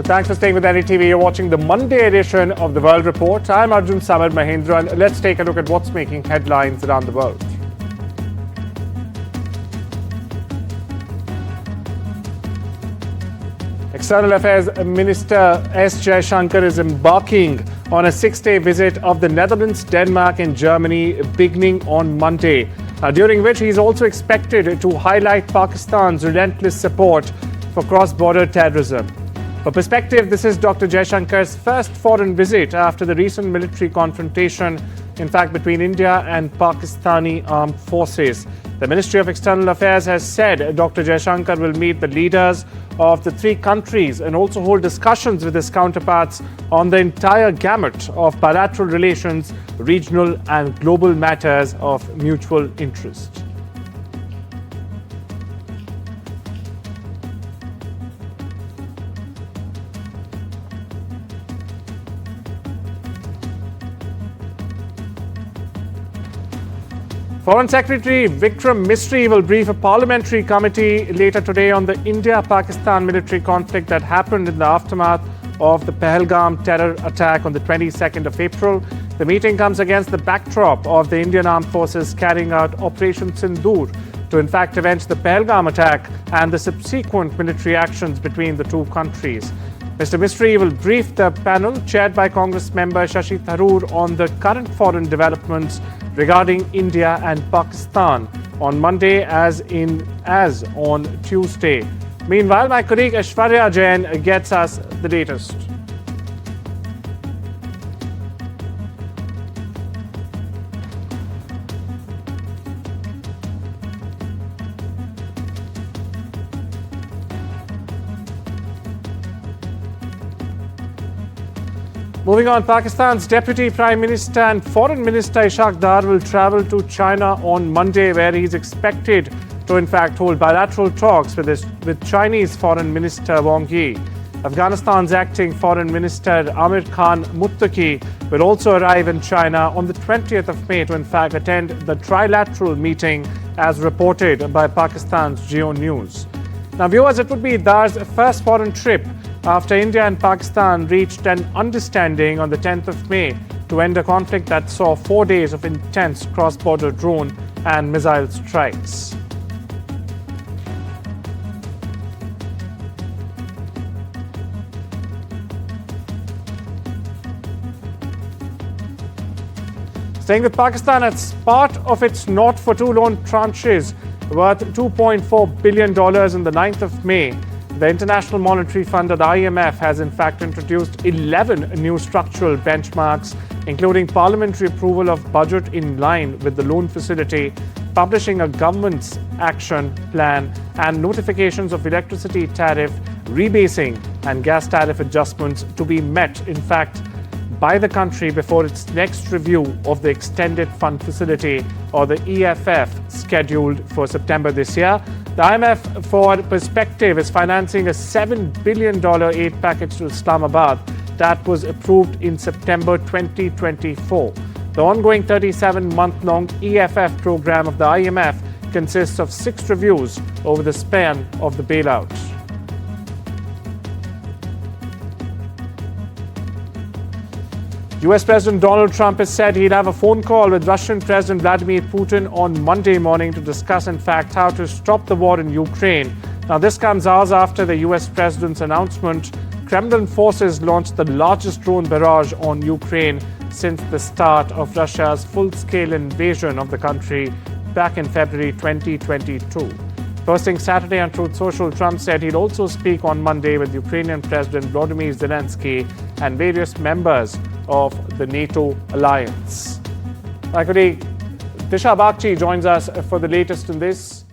Thanks for staying with NDTV. You're watching the Monday edition of the World Report. I'm Arjun, Samar, Mahendran. Let's take a look at what's making headlines around the world. External Affairs Minister S. Jaishankar is embarking on a 6-day visit of the Netherlands, Denmark and Germany beginning on Monday, during which he is also expected to highlight Pakistan's relentless support for cross-border terrorism. For perspective, this is Dr. Jaishankar's first foreign visit after the recent military confrontation, in fact, between India and Pakistani armed forces. The Ministry of External Affairs has said Dr. Jaishankar will meet the leaders of the three countries and also hold discussions with his counterparts on the entire gamut of bilateral relations, regional and global matters of mutual interest. Foreign Secretary Vikram Misri will brief a parliamentary committee later today on the India-Pakistan military conflict that happened in the aftermath of the Pahalgam terror attack on the 22nd of April. The meeting comes against the backdrop of the Indian Armed Forces carrying out Operation Sindoor to in fact avenge the Pahalgam attack and the subsequent military actions between the two countries. Mr. Misri will brief the panel chaired by Congress member Shashi Tharoor on the current foreign developments regarding India and Pakistan on Monday as on Tuesday. Meanwhile, my colleague Aishwarya Jain gets us the latest. Moving on, Pakistan's Deputy Prime Minister and Foreign Minister Ishaq Dar will travel to China on Monday, where he is expected to in fact hold bilateral talks with Chinese Foreign Minister Wang Yi. Afghanistan's acting Foreign Minister Amir Khan Muttaqi will also arrive in China on the 20th of May to in fact attend the trilateral meeting as reported by Pakistan's Geo News. Now viewers, it would be Dar's first foreign trip after India and Pakistan reached an understanding on the 10th of May to end a conflict that saw 4 days of intense cross-border drone and missile strikes. Staying with Pakistan, as part of its not-for-two loan tranches worth $2.4 billion on the 9th of May, the International Monetary Fund, or the IMF, has in fact introduced 11 new structural benchmarks, including parliamentary approval of budget in line with the loan facility, publishing a government's action plan, and notifications of electricity tariff rebasing and gas tariff adjustments to be met, in fact, by the country before its next review of the Extended Fund Facility, or the EFF, scheduled for September this year. The IMF, for perspective, is financing a $7 billion aid package to Islamabad that was approved in September 2024. The ongoing 37-month-long EFF program of the IMF consists of 6 reviews over the span of the bailout. US President Donald Trump has said he'd have a phone call with Russian President Vladimir Putin on Monday morning to discuss, in fact, how to stop the war in Ukraine. Now, this comes hours after the US President's announcement. Kremlin forces launched the largest drone barrage on Ukraine since the start of Russia's full-scale invasion of the country back in February 2022. Posting Saturday on Truth Social, Trump said he'd also speak on Monday with Ukrainian President Volodymyr Zelenskyy and various members of the NATO alliance. My colleague Disha Bagchi joins us for the latest in this.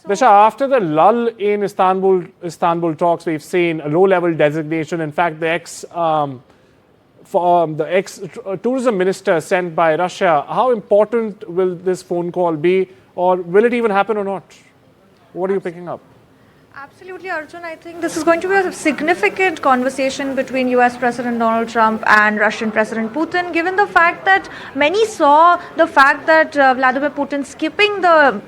Disha, after the lull in Istanbul talks, we've seen a low-level designation. In fact, the ex-tourism minister sent by Russia. How important will this phone call be, or will it even happen or not? What are you picking up? Absolutely, Arjun. I think this is going to be a significant conversation between US President Donald Trump and Russian President Putin, given the fact that many saw the fact that Vladimir Putin skipping the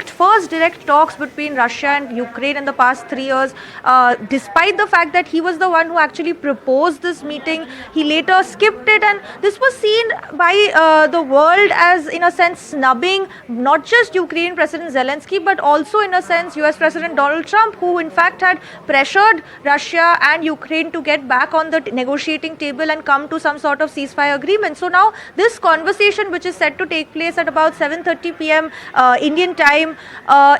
first direct talks between Russia and Ukraine in the past 3 years, despite the fact that he was the one who actually proposed this meeting. He later skipped it, and this was seen by the world as, in a sense, snubbing not just Ukrainian President Zelenskyy, but also, in a sense, US President Donald Trump, who in fact had pressured Russia and Ukraine to get back on the negotiating table and come to some sort of ceasefire agreement. So now this conversation, which is set to take place at about 7:30 p.m. Indian time,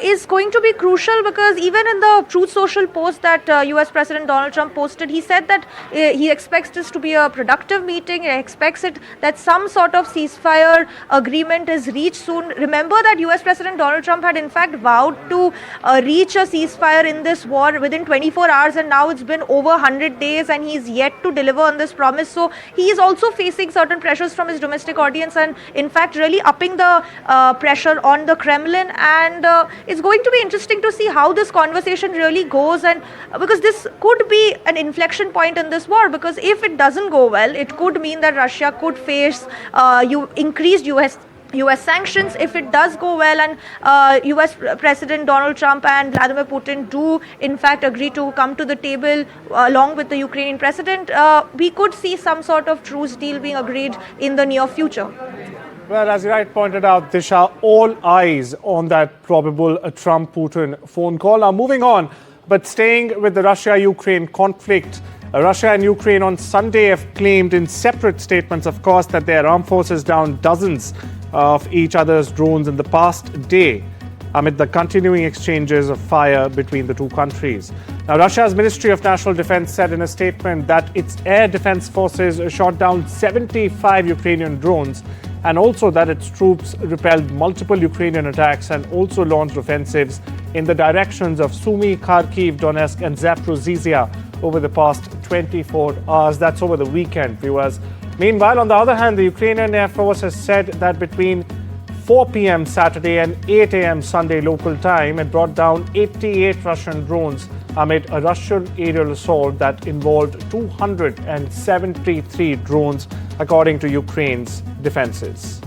is going to be crucial, because even in the Truth Social post that US President Donald Trump posted, he said that he expects this to be a productive meeting. He expects it that some sort of ceasefire agreement is reached soon. Remember that US President Donald Trump had in fact vowed to reach a ceasefire in this war within 24 hours, and now it's been over 100 days and he's yet to deliver on this promise. So he is also facing certain pressures from his domestic audience, and in fact really upping the pressure on the Kremlin. And it's going to be interesting to see how this conversation really goes, and because this could be an inflection point in this war, because if it doesn't go well, it could mean that Russia could face increased US sanctions. If it does go well and US President Donald Trump and Vladimir Putin do in fact agree to come to the table along with the Ukrainian president, we could see some sort of truce deal being agreed in the near future. Well, as you right pointed out, Disha, all eyes on that probable Trump-Putin phone call. Now moving on, but staying with the Russia-Ukraine conflict, Russia and Ukraine on Sunday have claimed in separate statements, of course, that their armed forces downed dozens of each other's drones in the past day amid the continuing exchanges of fire between the two countries. Now, Russia's Ministry of National Defense said in a statement that its air defense forces shot down 75 Ukrainian drones, and also that its troops repelled multiple Ukrainian attacks and also launched offensives in the directions of Sumy, Kharkiv, Donetsk and Zaporizhzhia over the past 24 hours. That's over the weekend, viewers. Meanwhile, on the other hand, the Ukrainian Air Force has said that between 4 p.m. Saturday and 8 a.m. Sunday local time, it brought down 88 Russian drones amid a Russian aerial assault that involved 273 drones, according to Ukraine's defenses.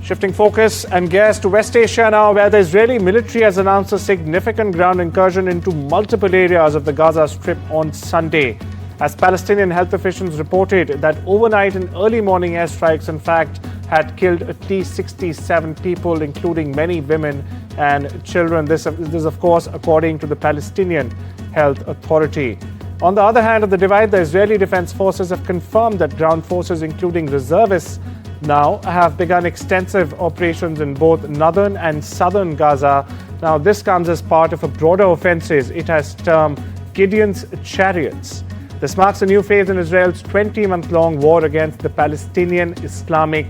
Shifting focus and gears to West Asia now, where the Israeli military has announced a significant ground incursion into multiple areas of the Gaza Strip on Sunday, as Palestinian health officials reported that overnight and early morning airstrikes, in fact, had killed at least 67 people, including many women and children. This is, of course, according to the Palestinian Health Authority. On the other hand of the divide, the Israeli Defense Forces have confirmed that ground forces, including reservists, now have begun extensive operations in both northern and southern Gaza. Now, this comes as part of a broader offensive it has termed Gideon's Chariots. This marks a new phase in Israel's 20-month-long war against the Palestinian Islamic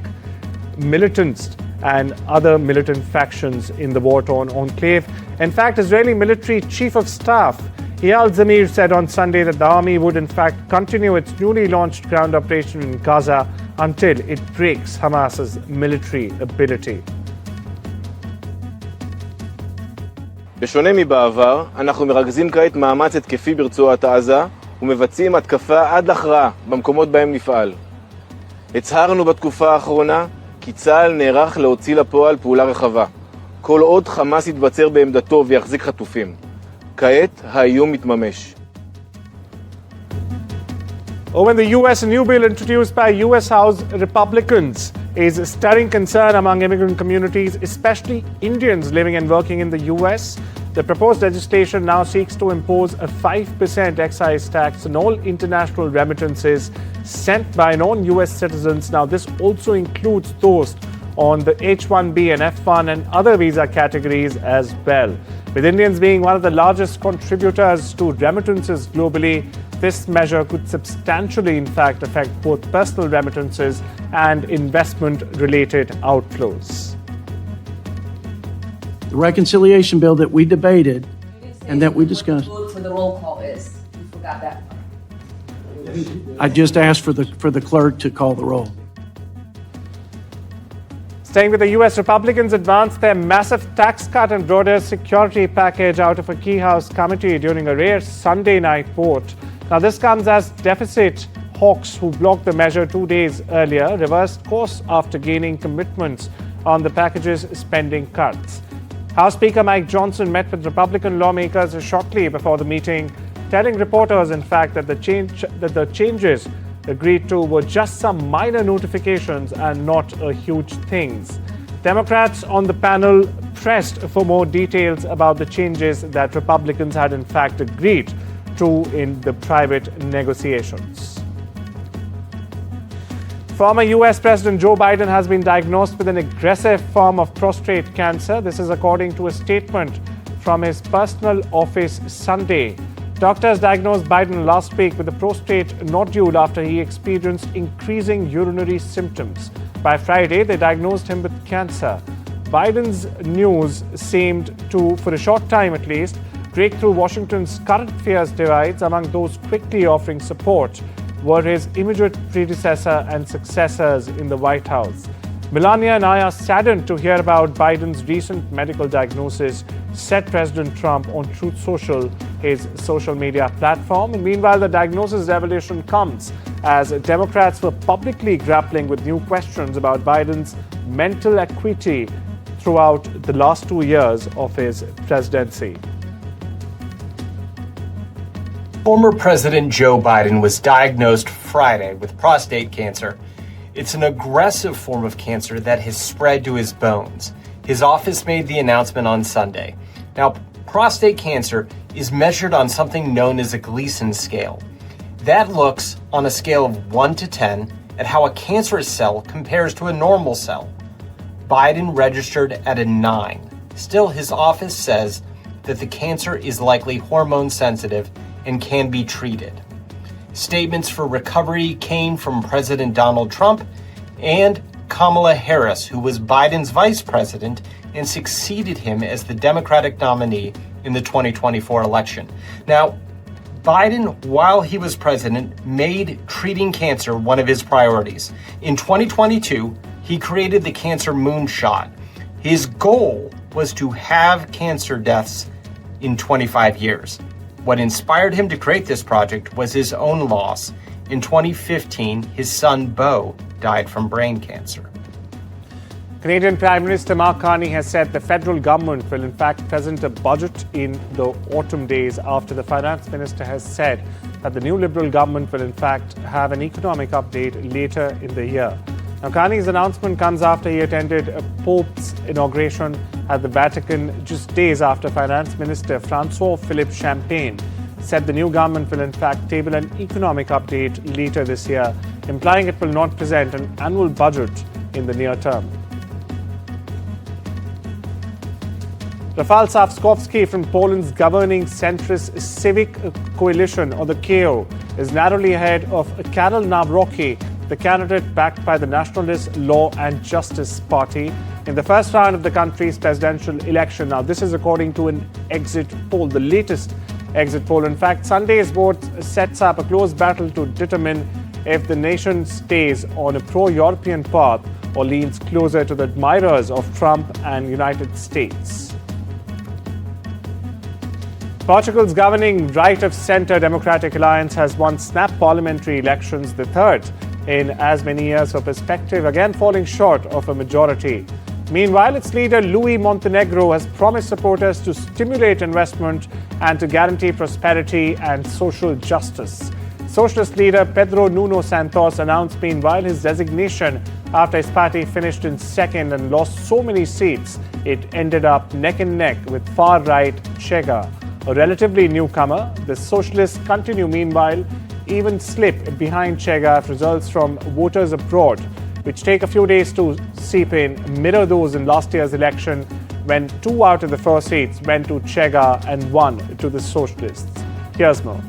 militants and other militant factions in the war-torn enclave. In fact, Israeli military chief of staff Eyal Zamir said on Sunday that the army would in fact continue its newly launched ground operation in Gaza until it breaks Hamas's military ability. בשונה מבעבר, אנחנו מרכזים כעת מאמץ התקפי ברצועת עזה ומבצעים התקפה עד להכרעה במקומות בהם נפעל. הצהרנו בתקופה האחרונה כי צה"ל נערך להוציא לפועל פעולה רחבה, כל עוד חמאס יתבצר בעמדתו ויחזיק חטופים. כעת האיום מתממש. Over in the US, a new bill introduced by US House Republicans is stirring concern among immigrant communities, especially Indians living and working in the US. The proposed legislation now seeks to impose a 5% excise tax on all international remittances sent by non-US citizens. Now, this also includes those on the H-1B and F-1 and other visa categories as well. With Indians being one of the largest contributors to remittances globally, this measure could substantially, in fact, affect both personal remittances and investment-related outflows. The reconciliation bill that we debated and that we discussed. Vote for the roll call is. You forgot that part. I just asked for the clerk to call the roll. Staying with the US, Republicans advanced their massive tax cut and broader security package out of a key House committee during a rare Sunday night vote. Now, this comes as deficit hawks who blocked the measure 2 days earlier reversed course after gaining commitments on the package's spending cuts. House Speaker Mike Johnson met with Republican lawmakers shortly before the meeting, telling reporters, in fact, that the changes agreed to were just some minor notifications and not huge things. Democrats on the panel pressed for more details about the changes that Republicans had in fact agreed to in the private negotiations. Former US President Joe Biden has been diagnosed with an aggressive form of prostate cancer. This is according to a statement from his personal office Sunday. Doctors diagnosed Biden last week with a prostate nodule after he experienced increasing urinary symptoms. By Friday, they diagnosed him with cancer. Biden's news seemed to, for a short time at least, break through Washington's current fierce divides. Among those quickly offering support were his immediate predecessor and successors in the White House. Melania and I are saddened to hear about Biden's recent medical diagnosis, said President Trump on Truth Social, his social media platform. And meanwhile, the diagnosis revelation comes as Democrats were publicly grappling with new questions about Biden's mental acuity throughout the last 2 years of his presidency. Former President Joe Biden was diagnosed Friday with prostate cancer. It's an aggressive form of cancer that has spread to his bones. His office made the announcement on Sunday. Now, prostate cancer is measured on something known as a Gleason scale. That looks on a scale of 1 to 10 at how a cancerous cell compares to a normal cell. Biden registered at a 9. Still, his office says that the cancer is likely hormone sensitive and can be treated. Statements for recovery came from President Donald Trump and Kamala Harris, who was Biden's vice president and succeeded him as the Democratic nominee in the 2024 election. Now, Biden, while he was president, made treating cancer one of his priorities. In 2022, he created the Cancer Moonshot. His goal was to have cancer deaths in 25 years. What inspired him to create this project was his own loss. In 2015, his son, Beau, died from brain cancer. Canadian Prime Minister Mark Carney has said the federal government will in fact present a budget in the autumn days after the finance minister has said that the new Liberal government will in fact have an economic update later in the year. Now, Carney's announcement comes after he attended a Pope's inauguration at the Vatican just days after Finance Minister François-Philippe Champagne said the new government will in fact table an economic update later this year, implying it will not present an annual budget in the near term. Rafał Trzaskowski from Poland's governing centrist Civic Coalition, or the KO, is narrowly ahead of Karol Nawrocki, the candidate backed by the Nationalist Law and Justice Party, in the first round of the country's presidential election. Now, this is according to an exit poll, the latest exit poll. In fact, Sunday's vote sets up a close battle to determine if the nation stays on a pro-European path or leans closer to the admirers of Trump and United States. Portugal's governing right-of-centre Democratic Alliance has won snap parliamentary elections, the third in as many years for perspective, again falling short of a majority. Meanwhile, its leader Luis Montenegro has promised supporters to stimulate investment and to guarantee prosperity and social justice. Socialist leader Pedro Nuno Santos announced meanwhile his resignation after his party finished in second and lost so many seats it ended up neck and neck with far-right Chega. A relatively newcomer, the socialists continue meanwhile even slip behind Chega if results from voters abroad, which take a few days to seep in, mirror those in last year's election when 2 out of the 4 seats went to Chega and 1 to the socialists. Here's more.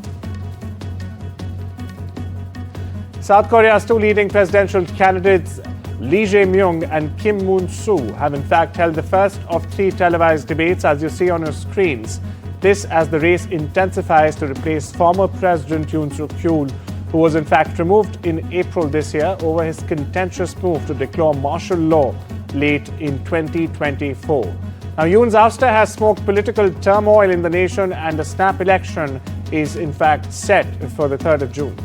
South Korea's 2 leading presidential candidates, Lee Jae-myung and Kim Moon-soo, have in fact held the first of 3 televised debates, as you see on your screens. This as the race intensifies to replace former President Yoon Suk-yeol, who was in fact removed in April this year over his contentious move to declare martial law late in 2024. Now, Yoon's ouster has smoked political turmoil in the nation, and a snap election is in fact set for the 3rd of June.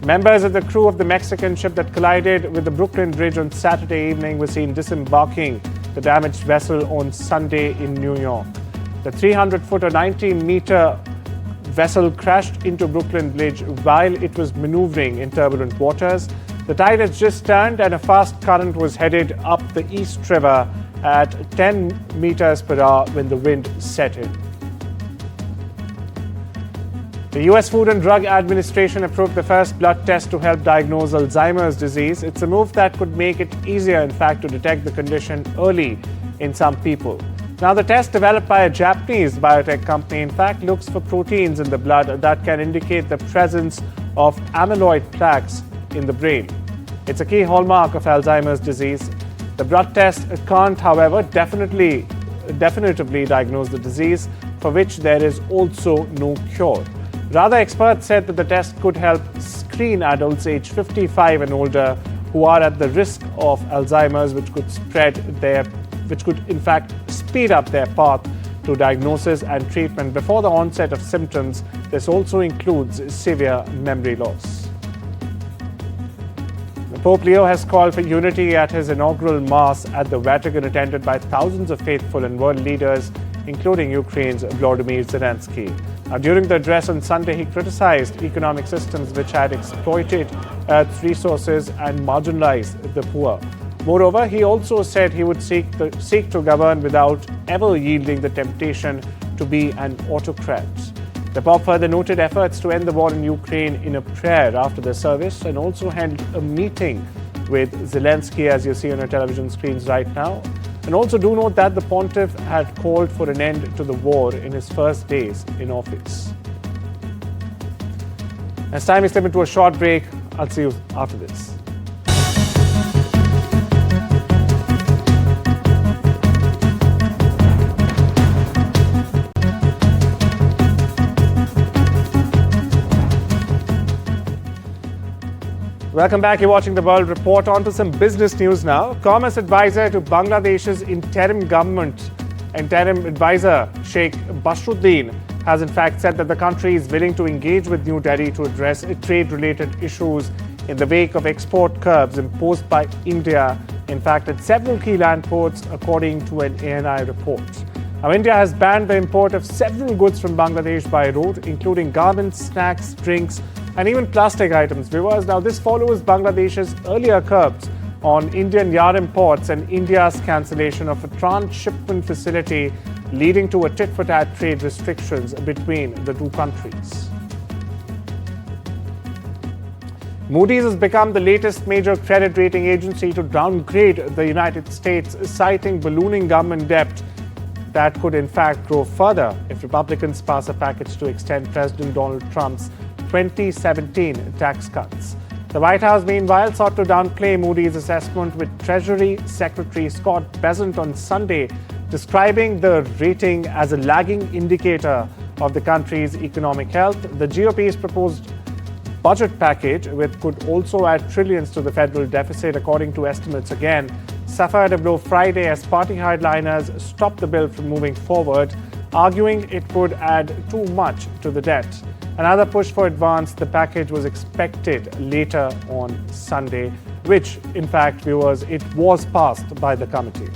Members of the crew of the Mexican ship that collided with the Brooklyn Bridge on Saturday evening were seen disembarking the damaged vessel on Sunday in New York. The 300-foot or 19-meter vessel crashed into Brooklyn Bridge while it was maneuvering in turbulent waters. The tide had just turned and a fast current was headed up the East River at 10 meters per hour when the wind set in. The U.S. Food and Drug Administration approved the first blood test to help diagnose Alzheimer's disease. It's a move that could make it easier, in fact, to detect the condition early in some people. Now, the test developed by a Japanese biotech company, in fact, looks for proteins in the blood that can indicate the presence of amyloid plaques in the brain. It's a key hallmark of Alzheimer's disease. The blood test can't, however, definitively diagnose the disease, for which there is also no cure. Rather, experts said that the test could help screen adults aged 55 and older who are at the risk of Alzheimer's, which could in fact speed up their path to diagnosis and treatment before the onset of symptoms. This also includes severe memory loss. Pope Leo has called for unity at his inaugural Mass at the Vatican, attended by thousands of faithful and world leaders, including Ukraine's Volodymyr Zelenskyy. During the address on Sunday, he criticized economic systems which had exploited Earth's resources and marginalized the poor. Moreover, he also said he would seek to govern without ever yielding the temptation to be an autocrat. The Pope further noted efforts to end the war in Ukraine in a prayer after the service, and also held a meeting with Zelenskyy, as you see on your television screens right now. And also do note that the pontiff had called for an end to the war in his first days in office. As time is limited to a short break, I'll see you after this. Welcome back. You're watching The World Report. On to some business news now. Commerce advisor to Bangladesh's interim advisor Sheikh Basruddin has in fact said that the country is willing to engage with New Delhi to address trade-related issues in the wake of export curbs imposed by India, in fact, at several key land ports, according to an ANI report. Now, India has banned the import of several goods from Bangladesh by road, including garments, snacks, drinks, and even plastic items. Viewers, now this follows Bangladesh's earlier curbs on Indian yarn imports and India's cancellation of a transshipment facility, leading to a tit-for-tat trade restrictions between the two countries. Moody's has become the latest major credit rating agency to downgrade the United States, citing ballooning government debt that could in fact grow further if Republicans pass a package to extend President Donald Trump's 2017 tax cuts. The White House, meanwhile, sought to downplay Moody's assessment, with Treasury Secretary Scott Bessent on Sunday describing the rating as a lagging indicator of the country's economic health. The GOP's proposed budget package, which could also add trillions to the federal deficit, according to estimates again, suffered a blow Friday as party hardliners stopped the bill from moving forward, arguing it would add too much to the debt. Another push for advance, the package was expected later on Sunday, which, in fact, viewers, it was passed by the committee.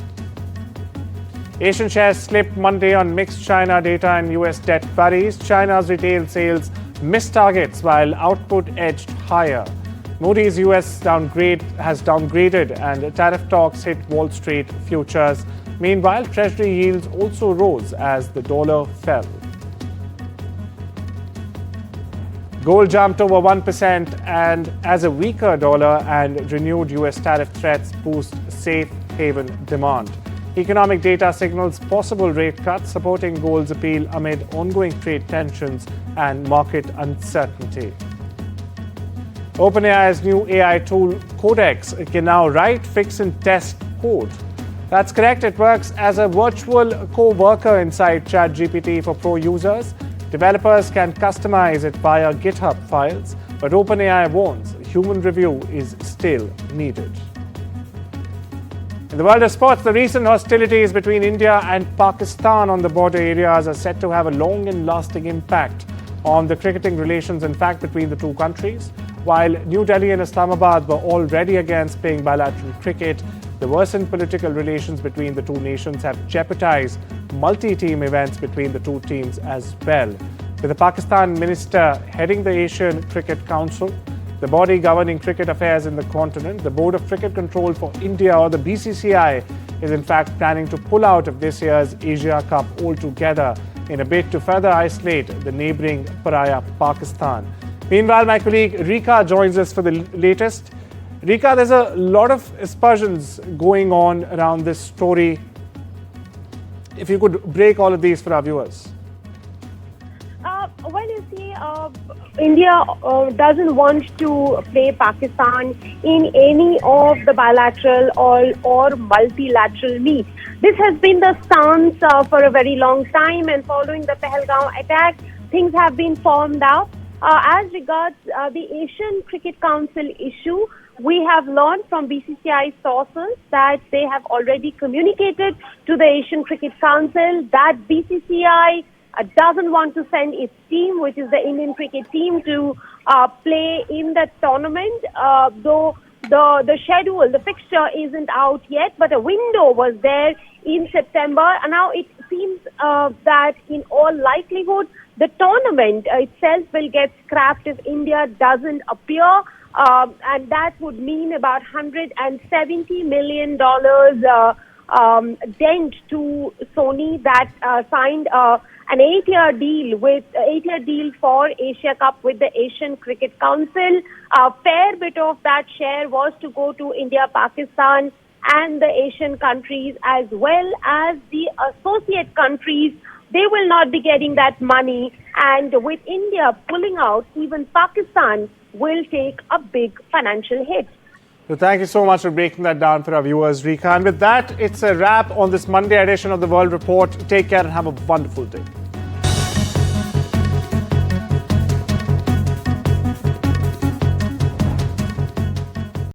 Asian shares slipped Monday on mixed China data and US debt worries. China's retail sales missed targets while output edged higher. Moody's US has downgraded, and tariff talks hit Wall Street futures. Meanwhile, Treasury yields also rose as the dollar fell. Gold jumped over 1%, and as a weaker dollar and renewed US tariff threats boost safe haven demand. Economic data signals possible rate cuts, supporting gold's appeal amid ongoing trade tensions and market uncertainty. OpenAI's new AI tool, Codex, can now write, fix, and test code. That's correct. It works as a virtual co-worker inside ChatGPT for pro users. Developers can customize it via GitHub files, but OpenAI warns human review is still needed. In the world of sports, the recent hostilities between India and Pakistan on the border areas are set to have a long and lasting impact on the cricketing relations, in fact, between the two countries. While New Delhi and Islamabad were already against playing bilateral cricket, the worsened political relations between the two nations have jeopardized multi-team events between the two teams as well. With the Pakistan minister heading the Asian Cricket Council, the body governing cricket affairs in the continent, the Board of Cricket Control for India, or the BCCI, is in fact planning to pull out of this year's Asia Cup altogether in a bid to further isolate the neighbouring pariah Pakistan. Meanwhile, my colleague Rika joins us for the latest. Rika, there's a lot of aspersions going on around this story. If you could break all of these for our viewers. Well, you see, India doesn't want to play Pakistan in any of the bilateral or multilateral meets. This has been the stance for a very long time, and following the Pahalgam attack, things have been formed out. As regards the Asian Cricket Council issue, we have learned from BCCI sources that they have already communicated to the Asian Cricket Council that BCCI doesn't want to send its team, which is the Indian cricket team, to play in the tournament, though the schedule, the fixture isn't out yet, but a window was there in September, and now it seems that in all likelihood the tournament itself will get scrapped if India doesn't appear, and that would mean about $170 million dent to Sony that signed an 8-year deal for Asia Cup with the Asian Cricket Council. A fair bit of that share was to go to India, Pakistan, and the Asian countries, as well as the associate countries. They will not be getting that money, and with India pulling out, even Pakistan will take a big financial hit. So thank you so much for breaking that down for our viewers, Rika. And with that, it's a wrap on this Monday edition of the World Report. Take care and have a wonderful day.